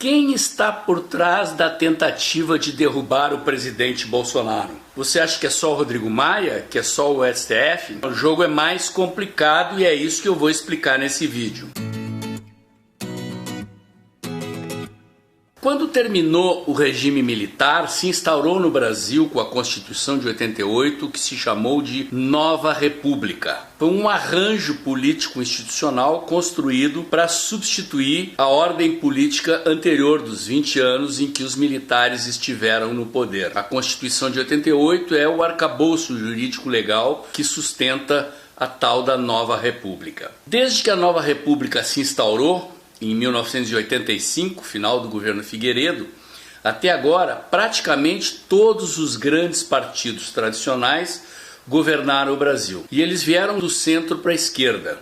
Quem está por trás da tentativa de derrubar o presidente Bolsonaro? Você acha que é só o Rodrigo Maia? Que é só o STF? O jogo é mais complicado e é isso que eu vou explicar nesse vídeo. Quando terminou o regime militar, se instaurou no Brasil, com a Constituição de 88, o que se chamou de Nova República. Foi um arranjo político-institucional construído para substituir a ordem política anterior dos 20 anos em que os militares estiveram no poder. A Constituição de 88 é o arcabouço jurídico legal que sustenta a tal da Nova República. Desde que a Nova República se instaurou, em 1985, final do governo Figueiredo, até agora, praticamente todos os grandes partidos tradicionais governaram o Brasil. E eles vieram do centro para a esquerda.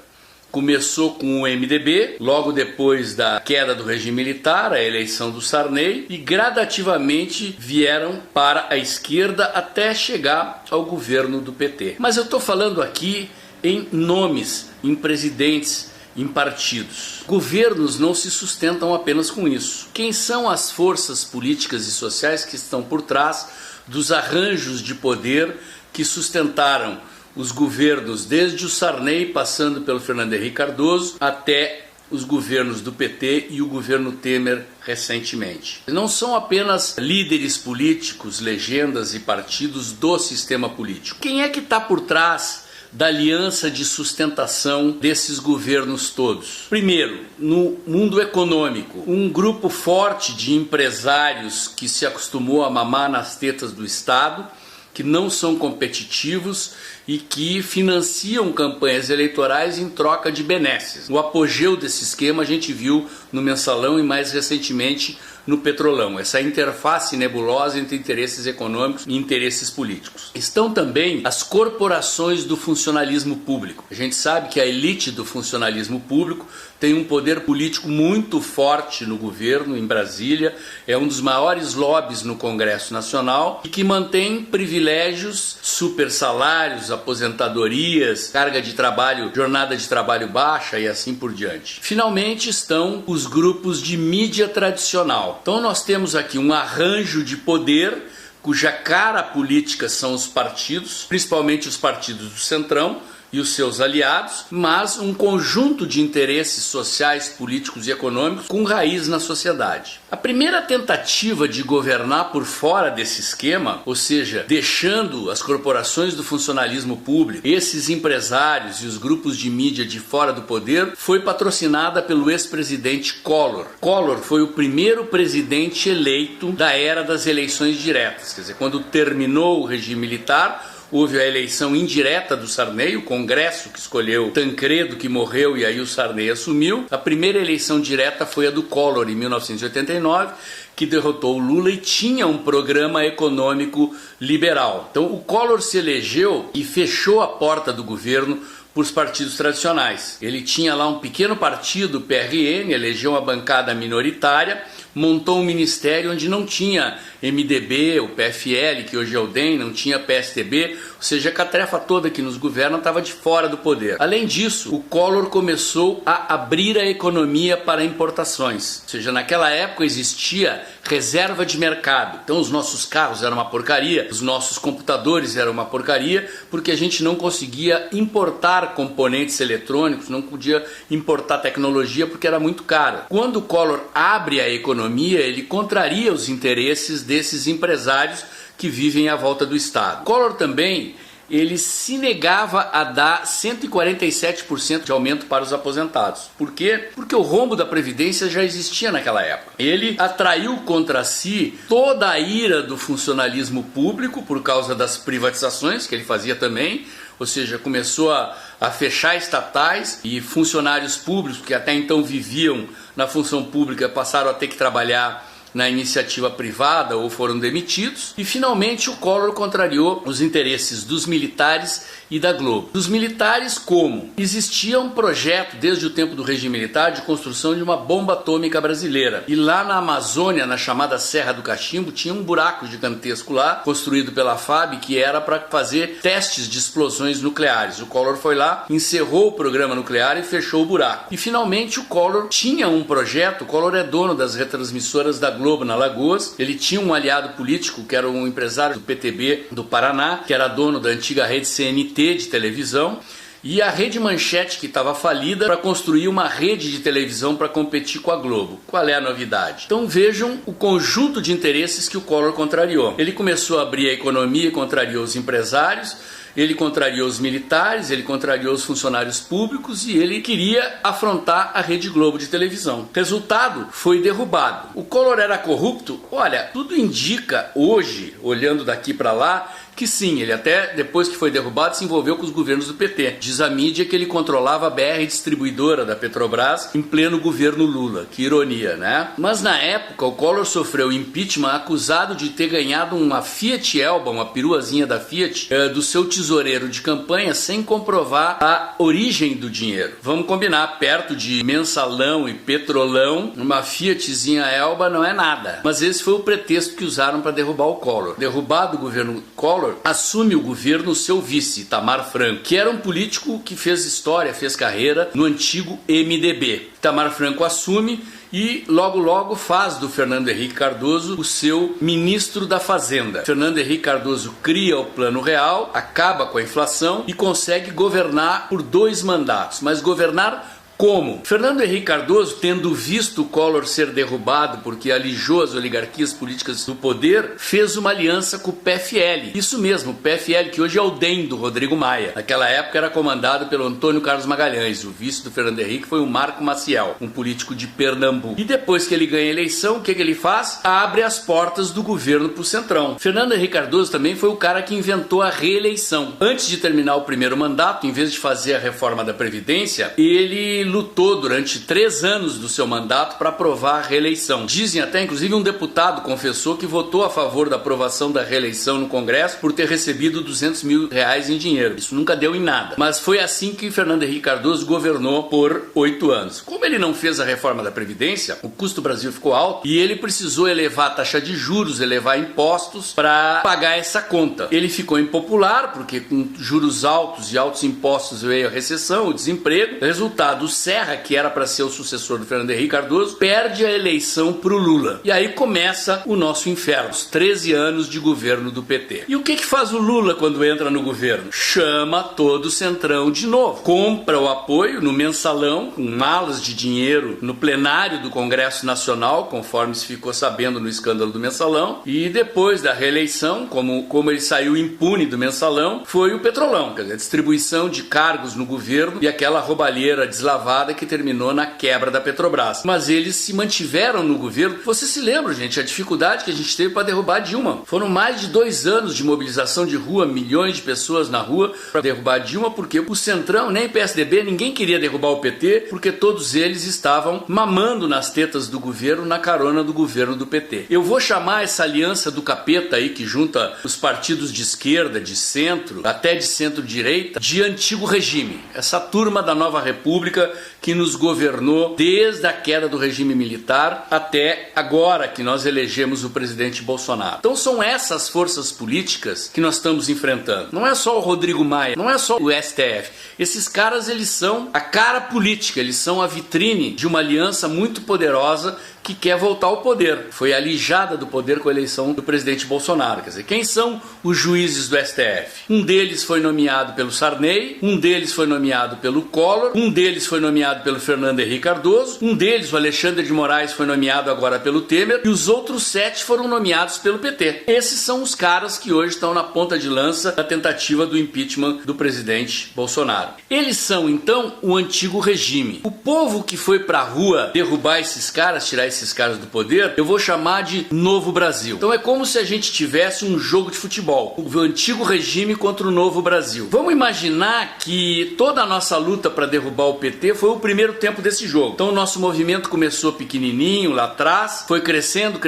Começou com o MDB, logo depois da queda do regime militar, a eleição do Sarney, e gradativamente vieram para a esquerda até chegar ao governo do PT. Mas eu estou falando aqui em nomes, em presidentes, em partidos. Governos não se sustentam apenas com isso. Quem são as forças políticas e sociais que estão por trás dos arranjos de poder que sustentaram os governos desde o Sarney, passando pelo Fernando Henrique Cardoso, até os governos do PT e o governo Temer recentemente? Não são apenas líderes políticos, legendas e partidos do sistema político. Quem é que está por trás da aliança de sustentação desses governos todos? Primeiro, no mundo econômico, um grupo forte de empresários que se acostumou a mamar nas tetas do Estado, que não são competitivos e que financiam campanhas eleitorais em troca de benesses. O apogeu desse esquema a gente viu no Mensalão e mais recentemente no Petrolão, essa interface nebulosa entre interesses econômicos e interesses políticos. Estão também as corporações do funcionalismo público. A gente sabe que a elite do funcionalismo público tem um poder político muito forte no governo, em Brasília, é um dos maiores lobbies no Congresso Nacional e que mantém privilégios, super salários, aposentadorias, carga de trabalho, jornada de trabalho baixa e assim por diante. Finalmente estão os grupos de mídia tradicional. Então nós temos aqui um arranjo de poder cuja cara política são os partidos, principalmente os partidos do Centrão e os seus aliados, mas um conjunto de interesses sociais, políticos e econômicos com raiz na sociedade. A primeira tentativa de governar por fora desse esquema, ou seja, deixando as corporações do funcionalismo público, esses empresários e os grupos de mídia de fora do poder, foi patrocinada pelo ex-presidente Collor. Collor foi o primeiro presidente eleito da era das eleições diretas, quer dizer, quando terminou o regime militar, houve a eleição indireta do Sarney, o Congresso que escolheu Tancredo, que morreu, e aí o Sarney assumiu. A primeira eleição direta foi a do Collor, em 1989, que derrotou o Lula e tinha um programa econômico liberal. Então o Collor se elegeu e fechou a porta do governo para os partidos tradicionais. Ele tinha lá um pequeno partido, o PRN, elegeu uma bancada minoritária, montou um ministério onde não tinha MDB, o PFL, que hoje é o DEM, não tinha PSDB, ou seja, a catrafa toda que nos governa estava de fora do poder. Além disso, o Collor começou a abrir a economia para importações, ou seja, naquela época existia reserva de mercado. Então os nossos carros eram uma porcaria, os nossos computadores eram uma porcaria, porque a gente não conseguia importar componentes eletrônicos, não podia importar tecnologia porque era muito caro. Quando o Collor abre a economia, ele contraria os interesses desses empresários que vivem à volta do Estado. Collor também, ele se negava a dar 147% de aumento para os aposentados. Por quê? Porque o rombo da Previdência já existia naquela época. Ele atraiu contra si toda a ira do funcionalismo público por causa das privatizações que ele fazia também, ou seja, começou a fechar estatais e funcionários públicos que até então viviam na função pública passaram a ter que trabalhar na iniciativa privada ou foram demitidos. E finalmente o Collor contrariou os interesses dos militares e da Globo. Dos militares, como? Existia um projeto desde o tempo do regime militar de construção de uma bomba atômica brasileira. E lá na Amazônia, na chamada Serra do Cachimbo, tinha um buraco gigantesco lá, construído pela FAB, que era para fazer testes de explosões nucleares. O Collor foi lá, encerrou o programa nuclear e fechou o buraco. E finalmente o Collor tinha um projeto. O Collor é dono das retransmissoras da Globo na Lagoas. Ele tinha um aliado político que era um empresário do PTB do Paraná, que era dono da antiga rede CNT de televisão, e a Rede Manchete, que estava falida, para construir uma rede de televisão para competir com a Globo. Qual é a novidade? Então vejam o conjunto de interesses que o Collor contrariou. Ele começou a abrir a economia e contrariou os empresários, ele contrariou os militares, ele contrariou os funcionários públicos e ele queria afrontar a Rede Globo de televisão. Resultado, foi derrubado. O Collor era corrupto? Olha, tudo indica hoje, olhando daqui para lá, que sim, ele até depois que foi derrubado se envolveu com os governos do PT. Diz a mídia que ele controlava a BR distribuidora da Petrobras em pleno governo Lula. Que ironia, né? Mas na época o Collor sofreu impeachment acusado de ter ganhado uma Fiat Elba, uma peruazinha da Fiat, do seu tesoureiro de campanha sem comprovar a origem do dinheiro. Vamos combinar, perto de Mensalão e Petrolão, uma Fiatzinha Elba não é nada. Mas esse foi o pretexto que usaram para derrubar o Collor. Derrubado o governo Collor, assume o governo o seu vice, Itamar Franco, que era um político que fez história, fez carreira no antigo MDB. Itamar Franco assume e logo faz do Fernando Henrique Cardoso o seu ministro da Fazenda. Fernando Henrique Cardoso cria o Plano Real, acaba com a inflação e consegue governar por 2 mandatos. Mas governar como? Fernando Henrique Cardoso, tendo visto o Collor ser derrubado porque alijou as oligarquias políticas do poder, fez uma aliança com o PFL. Isso mesmo, o PFL, que hoje é o DEM do Rodrigo Maia. Naquela época era comandado pelo Antônio Carlos Magalhães. O vice do Fernando Henrique foi o Marco Maciel, um político de Pernambuco. E depois que ele ganha a eleição, o que ele faz? Abre as portas do governo para o Centrão. Fernando Henrique Cardoso também foi o cara que inventou a reeleição. Antes de terminar o primeiro mandato, em vez de fazer a reforma da Previdência, ele lutou durante 3 anos do seu mandato para aprovar a reeleição. Dizem até, inclusive, um deputado confessou que votou a favor da aprovação da reeleição no Congresso por ter recebido R$200 mil em dinheiro. Isso nunca deu em nada. Mas foi assim que Fernando Henrique Cardoso governou por 8 anos. Como ele não fez a reforma da Previdência, o custo do Brasil ficou alto e ele precisou elevar a taxa de juros, elevar impostos para pagar essa conta. Ele ficou impopular porque com juros altos e altos impostos veio a recessão, o desemprego. Resultado, Serra, que era para ser o sucessor do Fernando Henrique Cardoso, perde a eleição para o Lula. E aí começa o nosso inferno, os 13 anos de governo do PT. E o que faz o Lula quando entra no governo? Chama todo o Centrão de novo. Compra o apoio no Mensalão, com malas de dinheiro no plenário do Congresso Nacional, conforme se ficou sabendo no escândalo do Mensalão. E depois da reeleição, como ele saiu impune do Mensalão, foi o Petrolão, quer dizer, a distribuição de cargos no governo e aquela roubalheira deslavada que terminou na quebra da Petrobras. Mas eles se mantiveram no governo. Você se lembra, gente, a dificuldade que a gente teve para derrubar Dilma. Foram mais de 2 anos de mobilização de rua, milhões de pessoas na rua para derrubar Dilma, porque o Centrão, nem PSDB, ninguém queria derrubar o PT, porque todos eles estavam mamando nas tetas do governo, na carona do governo do PT. Eu vou chamar essa aliança do capeta aí, que junta os partidos de esquerda, de centro, até de centro-direita, de antigo regime. Essa turma da Nova República que nos governou desde a queda do regime militar até agora que nós elegemos o presidente Bolsonaro. Então são essas forças políticas que nós estamos enfrentando. Não é só o Rodrigo Maia, não é só o STF. Esses caras, eles são a cara política, eles são a vitrine de uma aliança muito poderosa que quer voltar ao poder. Foi alijada do poder com a eleição do presidente Bolsonaro. Quer dizer, quem são os juízes do STF? Um deles foi nomeado pelo Sarney, um deles foi nomeado pelo Collor, um deles foi nomeado pelo Fernando Henrique Cardoso, um deles, o Alexandre de Moraes, foi nomeado agora pelo Temer, e os outros 7 foram nomeados pelo PT. Esses são os caras que hoje estão na ponta de lança da tentativa do impeachment do presidente Bolsonaro. Eles são, então, o antigo regime. O povo que foi pra rua derrubar esses caras, tirar esses caras do poder, eu vou chamar de Novo Brasil. Então é como se a gente tivesse um jogo de futebol, o antigo regime contra o Novo Brasil. Vamos imaginar que toda a nossa luta para derrubar o PT foi o primeiro tempo desse jogo. Então o nosso movimento começou pequenininho lá atrás, foi crescendo,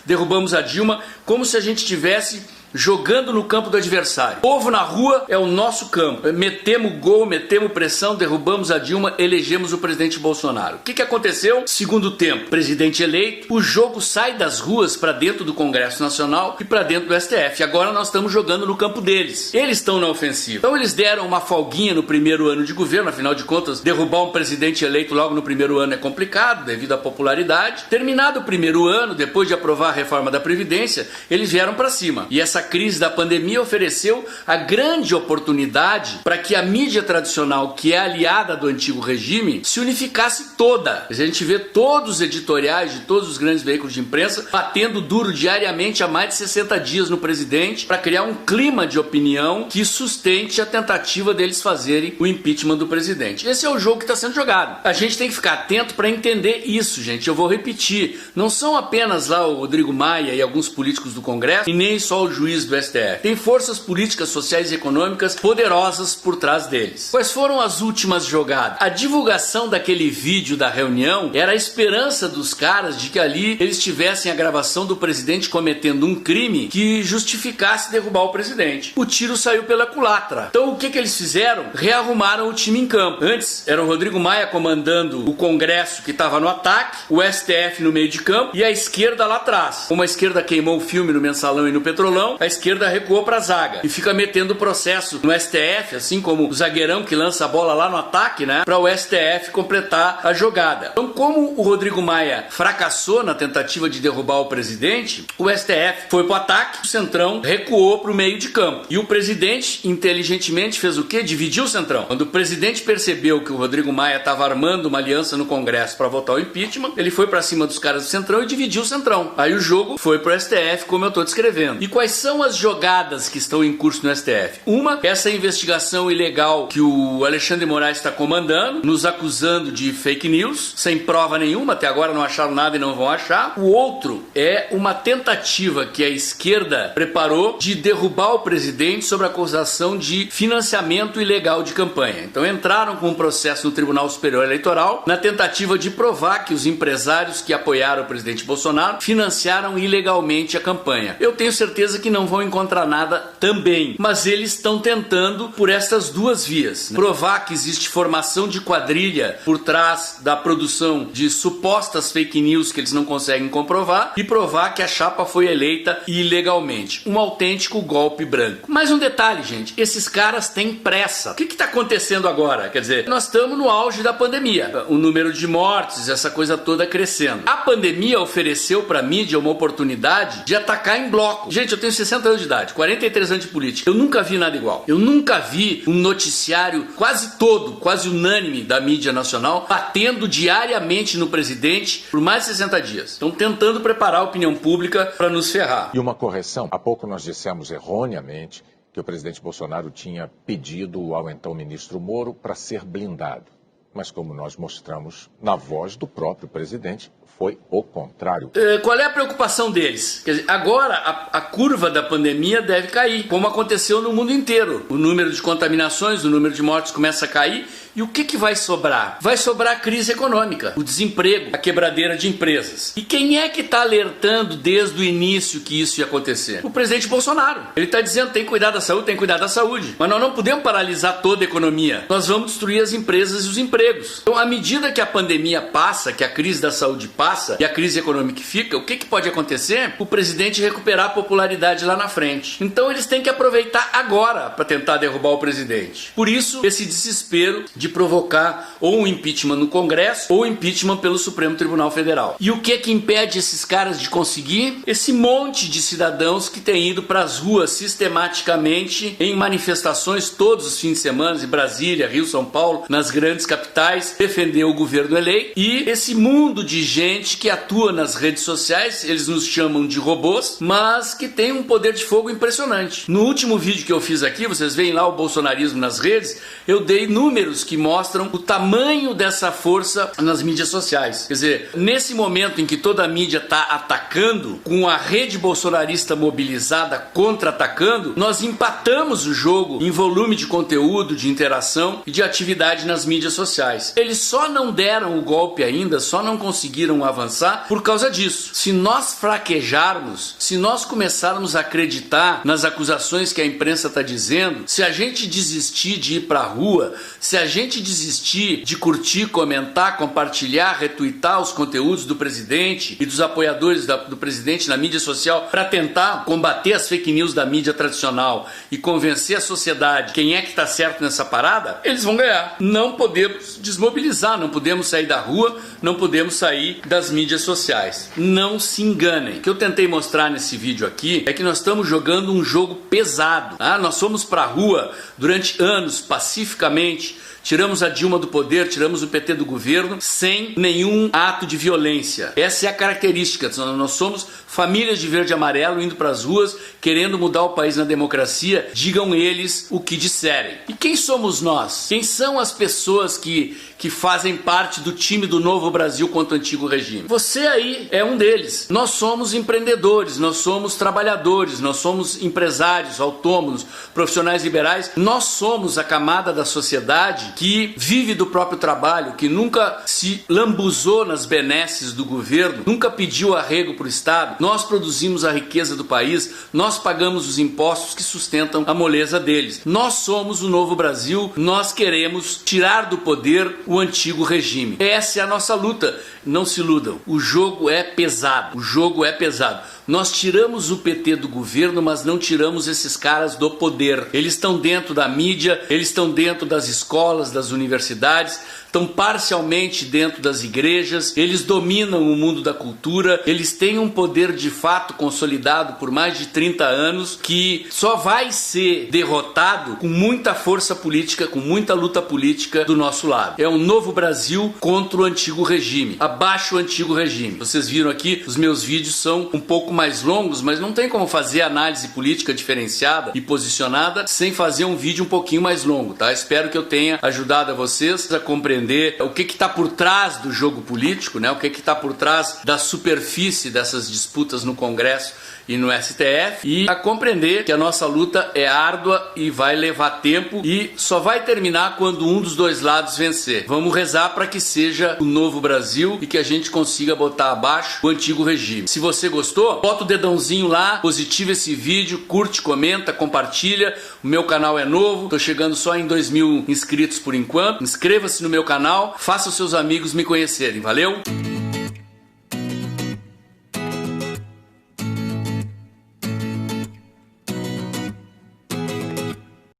derrubamos a Dilma, como se a gente tivesse jogando no campo do adversário. O povo na rua é o nosso campo. Metemos gol, metemos pressão, derrubamos a Dilma, elegemos o presidente Bolsonaro. O que aconteceu? Segundo tempo, presidente eleito, o jogo sai das ruas para dentro do Congresso Nacional e para dentro do STF. Agora nós estamos jogando no campo deles. Eles estão na ofensiva. Então eles deram uma folguinha no primeiro ano de governo, afinal de contas, derrubar um presidente eleito logo no primeiro ano é complicado, devido à popularidade. Terminado o primeiro ano, depois de aprovar a reforma da Previdência, eles vieram para cima. E essa crise da pandemia ofereceu a grande oportunidade para que a mídia tradicional, que é aliada do antigo regime, se unificasse toda. A gente vê todos os editoriais de todos os grandes veículos de imprensa batendo duro diariamente há mais de 60 dias no presidente para criar um clima de opinião que sustente a tentativa deles fazerem o impeachment do presidente. Esse é o jogo que está sendo jogado. A gente tem que ficar atento para entender isso, gente. Eu vou repetir. Não são apenas lá o Rodrigo Maia e alguns políticos do Congresso e nem só o juiz do STF. Tem forças políticas, sociais e econômicas poderosas por trás deles. Quais foram as últimas jogadas? A divulgação daquele vídeo da reunião era a esperança dos caras de que ali eles tivessem a gravação do presidente cometendo um crime que justificasse derrubar o presidente. O tiro saiu pela culatra. Então o que eles fizeram? Rearrumaram o time em campo. Antes era o Rodrigo Maia comandando o Congresso que estava no ataque, o STF no meio de campo e a esquerda lá atrás. Como a esquerda queimou o filme no Mensalão e no Petrolão, a esquerda recuou para a zaga e fica metendo processo no STF, assim como o zagueirão que lança a bola lá no ataque, né, para o STF completar a jogada. Então, como o Rodrigo Maia fracassou na tentativa de derrubar o presidente, o STF foi para o ataque, o Centrão recuou para o meio de campo. E o presidente, inteligentemente, fez o quê? Dividiu o Centrão. Quando o presidente percebeu que o Rodrigo Maia estava armando uma aliança no Congresso para votar o impeachment, ele foi para cima dos caras do Centrão e dividiu o Centrão. Aí o jogo foi para o STF, como eu estou descrevendo. E quais são as jogadas que estão em curso no STF? Uma, essa investigação ilegal que o Alexandre Moraes está comandando, nos acusando de fake news, sem prova nenhuma, até agora não acharam nada e não vão achar. O outro é uma tentativa que a esquerda preparou de derrubar o presidente sobre a acusação de financiamento ilegal de campanha. Então entraram com um processo no Tribunal Superior Eleitoral na tentativa de provar que os empresários que apoiaram o presidente Bolsonaro financiaram ilegalmente a campanha. Eu tenho certeza que não vão encontrar nada também, mas eles estão tentando por estas duas vias, provar que existe formação de quadrilha por trás da produção de supostas fake news que eles não conseguem comprovar e provar que a chapa foi eleita ilegalmente. Um autêntico golpe branco. Mais um detalhe, gente, esses caras têm pressa. O que está acontecendo agora? Quer dizer, nós estamos no auge da pandemia, o número de mortes, essa coisa toda crescendo. A pandemia ofereceu para a mídia uma oportunidade de atacar em bloco. Gente, eu tenho 60 anos de idade, 43 anos de política. Eu nunca vi nada igual. Eu nunca vi um noticiário quase unânime da mídia nacional batendo diariamente no presidente por mais de 60 dias. Estão tentando preparar a opinião pública para nos ferrar. E uma correção. Há pouco nós dissemos erroneamente que o presidente Bolsonaro tinha pedido ao então ministro Moro para ser blindado. Mas como nós mostramos na voz do próprio presidente, foi o contrário. Qual é a preocupação deles? Quer dizer, agora a curva da pandemia deve cair, como aconteceu no mundo inteiro. O número de contaminações, o número de mortes começa a cair. E o que vai sobrar? Vai sobrar a crise econômica, o desemprego, a quebradeira de empresas. E quem é que está alertando desde o início que isso ia acontecer? O presidente Bolsonaro. Ele está dizendo tem que cuidar da saúde, tem que cuidar da saúde. Mas nós não podemos paralisar toda a economia. Nós vamos destruir as empresas e os empregos. Então, à medida que a pandemia passa, que a crise da saúde passa e a crise econômica fica, o que pode acontecer? O presidente recuperar a popularidade lá na frente. Então eles têm que aproveitar agora para tentar derrubar o presidente. Por isso, esse desespero de provocar ou um impeachment no Congresso ou impeachment pelo Supremo Tribunal Federal. E o que impede esses caras de conseguir? Esse monte de cidadãos que têm ido para as ruas sistematicamente em manifestações todos os fins de semana, em Brasília, Rio, São Paulo, nas grandes capitais capitais, defender o governo eleito, e esse mundo de gente que atua nas redes sociais, eles nos chamam de robôs, mas que tem um poder de fogo impressionante. No último vídeo que eu fiz aqui, vocês veem lá o bolsonarismo nas redes, eu dei números que mostram o tamanho dessa força nas mídias sociais. Quer dizer, nesse momento em que toda a mídia está atacando, com a rede bolsonarista mobilizada contra-atacando, nós empatamos o jogo em volume de conteúdo, de interação e de atividade nas mídias sociais. Eles só não deram o golpe ainda, só não conseguiram avançar por causa disso. Se nós fraquejarmos, se nós começarmos a acreditar nas acusações que a imprensa está dizendo, se a gente desistir de ir para a rua, se a gente desistir de curtir, comentar, compartilhar, retweetar os conteúdos do presidente e dos apoiadores do presidente na mídia social para tentar combater as fake news da mídia tradicional e convencer a sociedade quem é que está certo nessa parada, eles vão ganhar. Não podemos desmobilizar, não podemos sair da rua, não podemos sair das mídias sociais. Não se enganem. O que eu tentei mostrar nesse vídeo aqui é que nós estamos jogando um jogo pesado. Tá? Nós fomos para a rua durante anos, pacificamente, tiramos a Dilma do poder, tiramos o PT do governo sem nenhum ato de violência. Essa é a característica. Nós somos famílias de verde e amarelo indo para as ruas, querendo mudar o país na democracia. Digam eles o que disserem. E quem somos nós? Quem são as pessoas que fazem parte do time do Novo Brasil contra o antigo regime? Você aí é um deles. Nós somos empreendedores, nós somos trabalhadores, nós somos empresários, autônomos, profissionais liberais. Nós somos a camada da sociedade que vive do próprio trabalho, que nunca se lambuzou nas benesses do governo, nunca pediu arrego para o Estado. Nós produzimos a riqueza do país, nós pagamos os impostos que sustentam a moleza deles. Nós somos o Novo Brasil, nós queremos tirar do poder o antigo regime. Essa é a nossa luta. Não se iludam, o jogo é pesado, o jogo é pesado. Nós tiramos o PT do governo, mas não tiramos esses caras do poder. Eles estão dentro da mídia, eles estão dentro das escolas, das universidades, estão parcialmente dentro das igrejas, eles dominam o mundo da cultura, eles têm um poder de fato consolidado por mais de 30 anos que só vai ser derrotado com muita força política, com muita luta política do nosso lado. É um novo Brasil contra o antigo regime, abaixo o antigo regime. Vocês viram aqui, os meus vídeos são um pouco mais longos, mas não tem como fazer análise política diferenciada e posicionada sem fazer um vídeo um pouquinho mais longo, tá? Espero que eu tenha ajudado a vocês a compreender o que está por trás do jogo político, né? O que está por trás da superfície dessas disputas no Congresso e no STF, e a compreender que a nossa luta é árdua e vai levar tempo e só vai terminar quando um dos dois lados vencer. Vamos rezar para que seja o novo Brasil e que a gente consiga botar abaixo o antigo regime. Se você gostou, bota o dedãozinho lá, positiva esse vídeo, curte, comenta, compartilha. O meu canal é novo, tô chegando só em 2.000 inscritos por enquanto. Inscreva-se no meu canal, faça os seus amigos me conhecerem. Valeu?